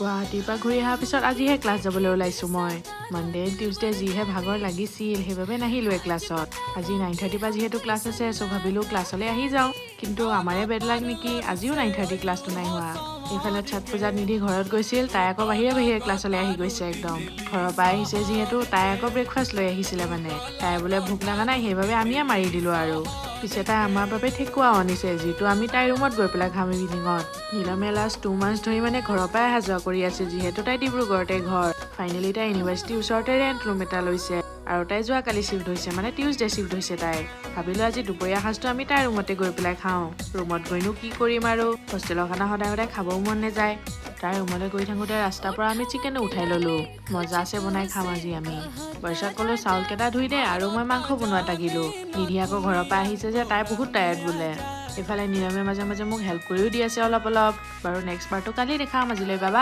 গুৱাহাটীৰ পৰা ঘূৰি অহাৰ পিছত আজিহে ক্লাছ যাবলৈ ওলাইছোঁ মই। মানডে টিউজডে যিহে ভাগৰ লাগিছিল সেইবাবে নাহিলোৱে ক্লাছত। আজি 9:30 পৰা যিহেতু ক্লাছ আছে চ' ভাবিলোঁ ক্লাছলৈ আহি যাওঁ। কিন্তু আমাৰে বেড লাগ নেকি, আজিও 9:30 ক্লাছটো নাই হোৱা। এইফালে ছাট পূজাত নিধি ঘৰত গৈছিল, তাই আকৌ বাহিৰে বাহিৰে ক্লাছলৈ আহি গৈছে একদম। ঘৰৰ পৰা আহিছে যিহেতু তাই আকৌ ব্ৰেকফাষ্ট লৈ আহিছিলে মানে। তাই বোলে ভোক লগা নাই সেইবাবে আমিয়ে মাৰি দিলোঁ আৰু। পিছে তাই আমাৰ বাবে ঠেকুৱাও আনিছে, যিটো আমি তাইৰ ৰুমত গৈ পেলাই খাম ইভিনিঙত। নীলমে লাষ্ট 2 মান্থছ ধৰি মানে ঘৰৰ পৰাই অহা যোৱা কৰি আছে, যিহেতু তাই ডিব্ৰুগড়তে ঘৰ। ফাইনেলি তাই ইউনিভাৰ্চিটিৰ ওচৰতে ৰেণ্ট ৰুম এটা লৈছে আৰু তাই যোৱাকালি শ্বিফ্ট হৈছে, মানে টিউজডে শ্বিফ্ট হৈছে তাই। ভাবিলোঁ আজি দুপৰীয়া সাঁজটো আমি তাইৰ ৰুমতে গৈ পেলাই খাওঁ। ৰুমত গৈনো কি কৰিম আৰু, হোষ্টেলৰ খানা সদায় সদায় খাবও মন নাযায়। তাই ৰুমলৈ গৈ থাকোঁতে ৰাস্তাৰ পৰা আমি চিকেনো উঠাই ল'লোঁ। মজা আছে বনাই খাম আজি আমি। বৰ্ষাক ক'লোঁ চাউলকেইটা ধুই দে আৰু মই মাংস বনোৱা তাগিলোঁ। নিধি আকৌ ঘৰৰ পৰা আহিছে যে তাই বহুত টায়াৰ্ড বোলে। এইফালে নীলমে মাজে মাজে মোক হেল্প কৰিও দি আছে অলপ অলপ। বাৰু নেক্সট বাৰটো কালি দেখাম, আজিলৈ বাবা।